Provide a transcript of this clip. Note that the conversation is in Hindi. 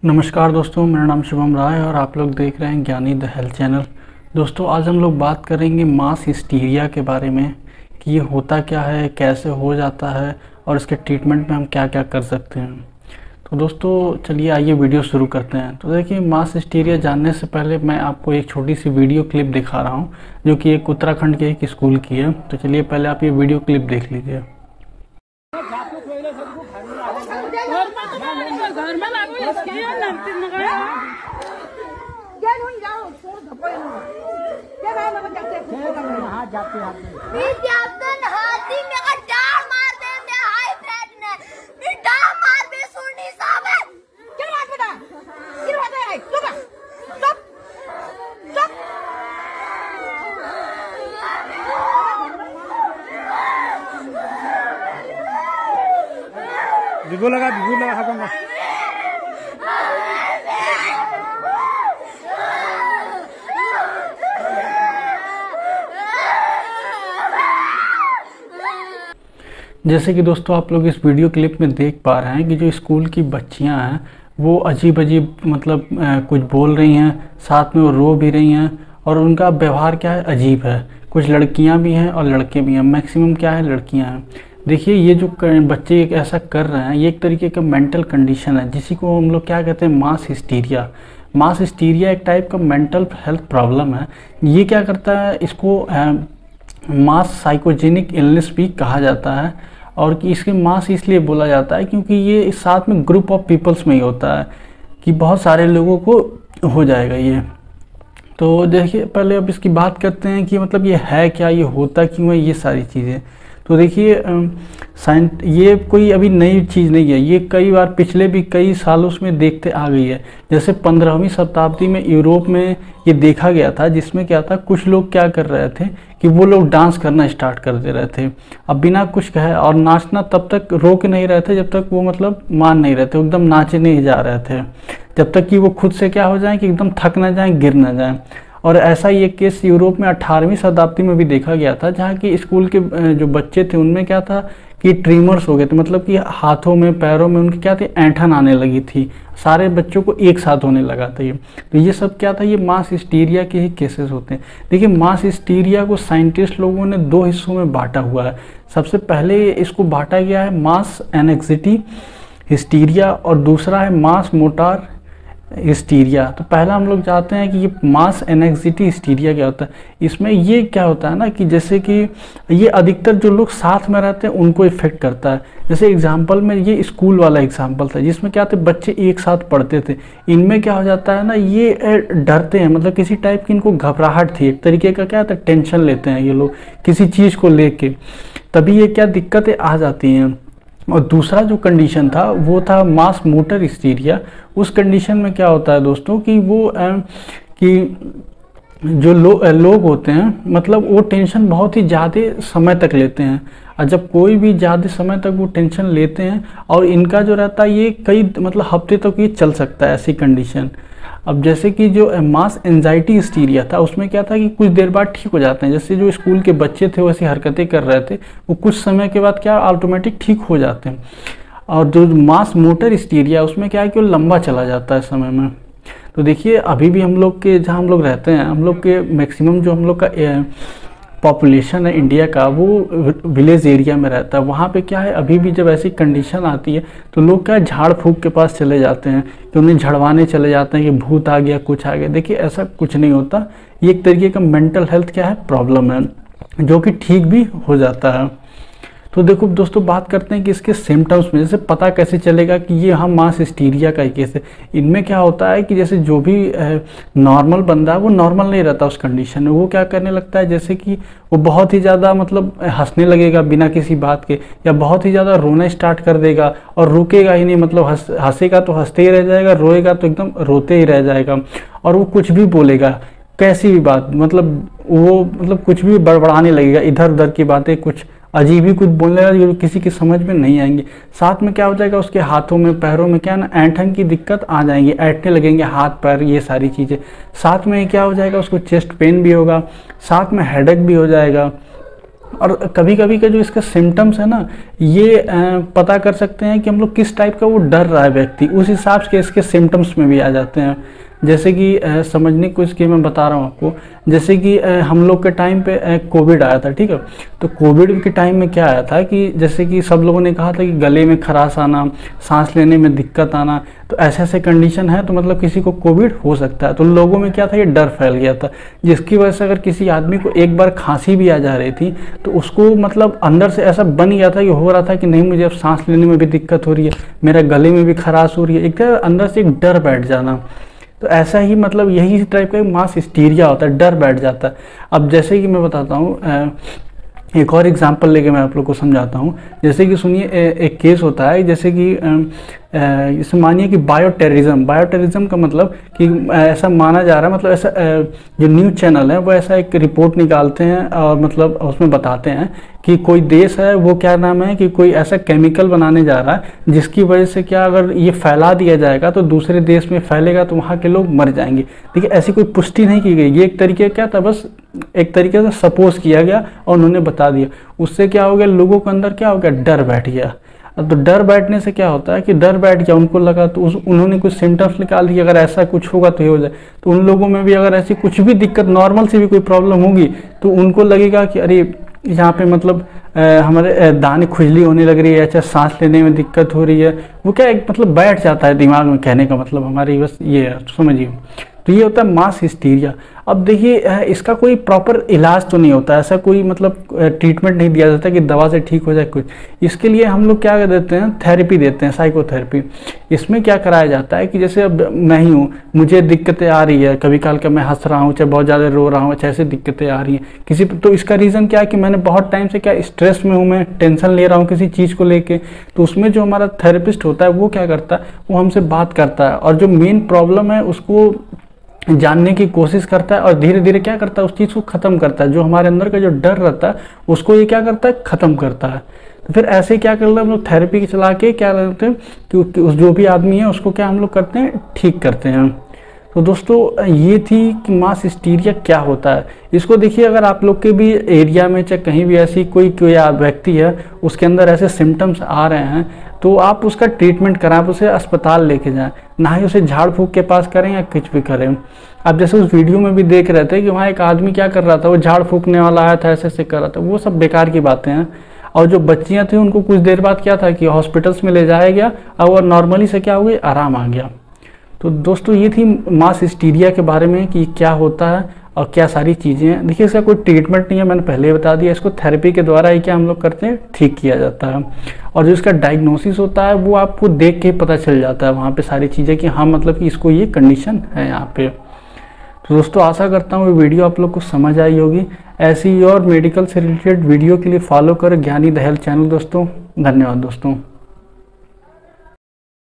नमस्कार दोस्तों, मेरा नाम शुभम राय और आप लोग देख रहे हैं ज्ञानी द हेल्थ चैनल। दोस्तों, आज हम लोग बात करेंगे मास हिस्टीरिया के बारे में कि ये होता क्या है, कैसे हो जाता है और इसके ट्रीटमेंट में हम क्या क्या कर सकते हैं। तो दोस्तों चलिए आइए वीडियो शुरू करते हैं। तो देखिए, मास हिस्टीरिया जानने से पहले मैं आपको एक छोटी सी वीडियो क्लिप दिखा रहा हूँ जो कि एक उत्तराखंड के एक स्कूल की है। तो चलिए पहले आप ये वीडियो क्लिप देख लीजिए। भिगो लगा हाथों जैसे कि दोस्तों आप लोग इस वीडियो क्लिप में देख पा रहे हैं कि जो स्कूल की बच्चियां हैं वो अजीब अजीब कुछ बोल रही हैं, साथ में वो रो भी रही हैं और उनका व्यवहार क्या है, अजीब है। कुछ लड़कियां भी हैं और लड़के भी हैं, मैक्सिमम क्या है लड़कियां हैं। देखिए, ये जो बच्चे ऐसा कर रहे हैं ये एक तरीके का मेंटल कंडीशन है जिसी को हम लोग क्या कहते हैं, मास हिस्टीरिया। मास हिस्टीरिया एक टाइप का मेंटल हेल्थ प्रॉब्लम है। ये क्या करता है, इसको मास साइकोजेनिक इलनेस भी कहा जाता है और कि इसके मास इसलिए बोला जाता है क्योंकि ये साथ में ग्रुप ऑफ पीपल्स में ही होता है कि बहुत सारे लोगों को हो जाएगा ये। तो देखिए, पहले अब इसकी बात करते हैं कि मतलब ये है क्या, ये होता क्यों है, ये सारी चीज़ें। तो देखिए, ये कोई अभी नई चीज़ नहीं है, ये कई बार पिछले भी कई सालों में देखते आ गई है। जैसे 15वीं शताब्दी में यूरोप में ये देखा गया था, जिसमें क्या था, कुछ लोग क्या कर रहे थे कि वो लोग डांस करना स्टार्ट कर दे रहे थे अब बिना कुछ कहे, और नाचना तब तक रोक नहीं रहे थे जब तक वो मान नहीं रहे थे, एकदम नाचे नहीं जा रहे थे जब तक कि वो खुद से क्या हो जाए कि एकदम थक ना जाए, गिर ना जाए। और ऐसा ही एक केस यूरोप में 18वीं शताब्दी में भी देखा गया था, जहाँ की स्कूल के जो बच्चे थे उनमें क्या था कि ट्रीमर्स हो गए थे, मतलब कि हाथों में पैरों में उनके क्या थे, ऐंठन आने लगी थी। सारे बच्चों को एक साथ होने लगा था ये। तो ये सब क्या था, ये मास हिस्टीरिया के ही केसेस होते हैं। देखिए, मास हिस्टीरिया को साइंटिस्ट लोगों ने दो हिस्सों में बांटा हुआ है। सबसे पहले इसको बांटा गया है मास एनेक्सिटी हिस्टीरिया और दूसरा है मास मोटार हिस्टीरिया। तो पहला हम लोग जानते हैं कि ये मास एनेक्सिटी हिस्टीरिया क्या होता है। इसमें ये क्या होता है ना कि जैसे कि ये अधिकतर जो लोग साथ में रहते हैं उनको इफेक्ट करता है। जैसे एग्जांपल में ये स्कूल वाला एग्जांपल था जिसमें क्या थे, बच्चे एक साथ पढ़ते थे। इनमें क्या हो जाता है ना, ये डरते हैं, मतलब किसी टाइप की इनको घबराहट थी, एक तरीके का क्या होता है, टेंशन लेते हैं ये लोग किसी चीज़ को लेके, तभी ये क्या दिक्कतें आ जाती हैं। और दूसरा जो कंडीशन था वो था मास मोटर हिस्टीरिया। उस कंडीशन में क्या होता है दोस्तों कि वो कि जो लोग होते हैं, मतलब वो टेंशन बहुत ही ज़्यादा समय तक लेते हैं, और जब कोई भी ज़्यादा समय तक वो टेंशन लेते हैं और इनका जो रहता है ये कई हफ्ते तक ये चल सकता है ऐसी कंडीशन। अब जैसे कि जो मास एंजाइटी हिस्टीरिया था उसमें क्या था कि कुछ देर बाद ठीक हो जाते हैं, जैसे जो स्कूल के बच्चे थे वैसी हरकतें कर रहे थे, वो कुछ समय के बाद क्या ऑटोमेटिक ठीक हो जाते हैं। और जो मास मोटर हिस्टीरिया उसमें क्या है कि वो लंबा चला जाता है समय में। तो देखिए, अभी भी हम लोग के जहाँ हम लोग रहते हैं, हम लोग के मैक्सिमम जो हम लोग का पॉपुलेशन है इंडिया का वो विलेज एरिया में रहता है। वहाँ पे क्या है, अभी भी जब ऐसी कंडीशन आती है तो लोग क्या झाड़ फूक के पास चले जाते हैं कि उन्हें झड़वाने चले जाते हैं कि भूत आ गया, कुछ आ गया। देखिए, ऐसा कुछ नहीं होता, ये एक तरीके का मेंटल हेल्थ क्या है, प्रॉब्लम है जो कि ठीक भी हो जाता है। तो देखो दोस्तों, बात करते हैं कि इसके सिम्टम्स में जैसे पता कैसे चलेगा कि ये हम मास हिस्टीरिया का ही केस है। इनमें क्या होता है कि जैसे जो भी नॉर्मल बंदा है वो नॉर्मल नहीं रहता उस कंडीशन में, वो क्या करने लगता है, जैसे कि वो बहुत ही ज़्यादा हंसने लगेगा बिना किसी बात के, या बहुत ही ज़्यादा रोना स्टार्ट कर देगा और रुकेगा ही नहीं, हंसेगा तो हंसते ही रह जाएगा, रोएगा तो एकदम रोते ही रह जाएगा। और वो कुछ भी बोलेगा, कैसी भी बात, वो कुछ भी बड़बड़ाने लगेगा, इधर उधर की बातें, कुछ अजीब ही कुछ बोलने लगा जो किसी की समझ में नहीं आएंगे। साथ में क्या हो जाएगा, उसके हाथों में पैरों में क्या ना ऐंठन की दिक्कत आ जाएंगी, ऐंठने लगेंगे हाथ पैर, ये सारी चीज़ें। साथ में क्या हो जाएगा, उसको चेस्ट पेन भी होगा, साथ में हेडेक भी हो जाएगा। और कभी कभी का जो इसका सिम्टम्स है ना, ये पता कर सकते हैं कि हम लोग किस टाइप का वो डर रहा है व्यक्ति, उस हिसाब से इसके सिम्टम्स में भी आ जाते हैं। जैसे कि समझने को इसके मैं बता रहा हूँ आपको, जैसे कि हम लोग के टाइम पे कोविड आया था, ठीक है। तो कोविड के टाइम में क्या आया था कि जैसे कि सब लोगों ने कहा था कि गले में खराश आना, सांस लेने में दिक्कत आना, तो ऐसे ऐसे कंडीशन है तो मतलब किसी को कोविड हो सकता है। तो लोगों में क्या था, ये डर फैल गया था, जिसकी वजह से अगर किसी आदमी को एक बार खांसी भी आ जा रही थी तो उसको मतलब अंदर से ऐसा बन गया था कि हो रहा था कि नहीं मुझे अब सांस लेने में भी दिक्कत हो रही है, मेरे गले में भी खराश हो रही है, एक अंदर से एक डर बैठ जाना। तो ऐसा ही मतलब यही टाइप का मास हिस्टीरिया होता है, डर बैठ जाता है। अब जैसे कि मैं बताता हूँ, एक और एग्जांपल लेके मैं आप लोग को समझाता हूँ। जैसे कि सुनिए, एक केस होता है, जैसे कि इसे मानिए कि बायोटेररिज्म का मतलब कि ऐसा माना जा रहा है, मतलब ऐसा जो न्यूज़ चैनल है वो ऐसा एक रिपोर्ट निकालते हैं और मतलब उसमें बताते हैं कि कोई देश है, वो क्या नाम है कि कोई ऐसा केमिकल बनाने जा रहा है जिसकी वजह से क्या, अगर ये फैला दिया जाएगा तो दूसरे देश में फैलेगा तो वहाँ के लोग मर जाएंगे। देखिए ऐसी कोई पुष्टि नहीं की गई, ये एक तरीके क्या था, बस एक तरीके से सपोज किया गया और उन्होंने बता दिया। उससे क्या हो गया, लोगों के अंदर क्या हो गया, डर बैठ गया। तो डर बैठने से क्या होता है कि डर बैठ गया, उनको लगा तो उन्होंने कुछ सिम्टम्स निकाल दिए, अगर ऐसा कुछ होगा तो ये हो जाए। तो उन लोगों में भी अगर ऐसी कुछ भी दिक्कत, नॉर्मल सी भी कोई प्रॉब्लम होगी तो उनको लगेगा कि अरे यहाँ पे मतलब हमारे दाने खुजली होने लग रही है, अच्छा सांस लेने में दिक्कत हो रही है, वो क्या एक मतलब बैठ जाता है दिमाग में, कहने का मतलब हमारी बस ये है, समझिए। तो ये होता है मास हिस्टीरिया। अब देखिए इसका कोई प्रॉपर इलाज तो नहीं होता, ऐसा कोई मतलब ट्रीटमेंट नहीं दिया जाता कि दवा से ठीक हो जाए कुछ। इसके लिए हम लोग क्या कर देते हैं, थेरेपी देते हैं, साइकोथेरेपी। इसमें क्या कराया जाता है कि जैसे अब मैं ही हूँ, मुझे दिक्कतें आ रही है, कभी काल का मैं हंस रहा हूँ, चाहे बहुत ज़्यादा रो रहा हूँ, चाहे ऐसी दिक्कतें आ रही हैं किसी, तो इसका रीज़न क्या है कि मैंने बहुत टाइम से क्या स्ट्रेस में हूँ, मैं टेंशन ले रहा हूँ किसी चीज़ को लेके। तो उसमें जो हमारा थेरेपिस्ट होता है वो क्या करता है, वो हमसे बात करता है और जो मेन प्रॉब्लम है उसको जानने की कोशिश करता है और धीरे धीरे क्या करता है, उस चीज़ को ख़त्म करता है। जो हमारे अंदर का जो डर रहता है उसको ये क्या करता है, ख़त्म करता है। तो फिर ऐसे क्या करते हैं हम लोग, थेरेपी चला के क्या करते हैं कि उस जो भी आदमी है उसको क्या हम लोग करते हैं, ठीक करते हैं। तो दोस्तों ये थी कि मास हिस्टीरिया क्या होता है। इसको देखिए, अगर आप लोग के भी एरिया में चाहे कहीं भी ऐसी कोई व्यक्ति है उसके अंदर ऐसे सिम्टम्स आ रहे हैं तो आप उसका ट्रीटमेंट कराएं, आप उसे अस्पताल लेके जाएं, ना ही उसे झाड़ फूक के पास करें या कुछ भी करें। आप जैसे उस वीडियो में भी देख रहे थे कि वहाँ एक आदमी क्या कर रहा था, वो झाड़ फूकने वाला आया था, ऐसे ऐसे कर रहा था, वो सब बेकार की बातें हैं। और जो बच्चियाँ थी उनको कुछ देर बाद क्या था कि हॉस्पिटल्स में ले जाया गया और वो नॉर्मली से क्या हो गई, आराम आ गया। तो दोस्तों ये थी मास हिस्टीरिया के बारे में कि क्या होता है और क्या सारी चीज़ें हैं। देखिए इसका कोई ट्रीटमेंट नहीं है, मैंने पहले ही बता दिया, इसको थेरेपी के द्वारा ही क्या हम लोग करते हैं, ठीक किया जाता है। और जो इसका डायग्नोसिस होता है वो आपको देख के पता चल जाता है वहाँ पे सारी चीज़ें कि हाँ मतलब कि इसको ये कंडीशन है यहाँ पे। तो दोस्तों आशा करता हूँ ये वीडियो आप लोग को समझ आई होगी। ऐसी और मेडिकल से रिलेटेड वीडियो के लिए फॉलो करें ज्ञानी द हेल्थ चैनल दोस्तों। धन्यवाद दोस्तों।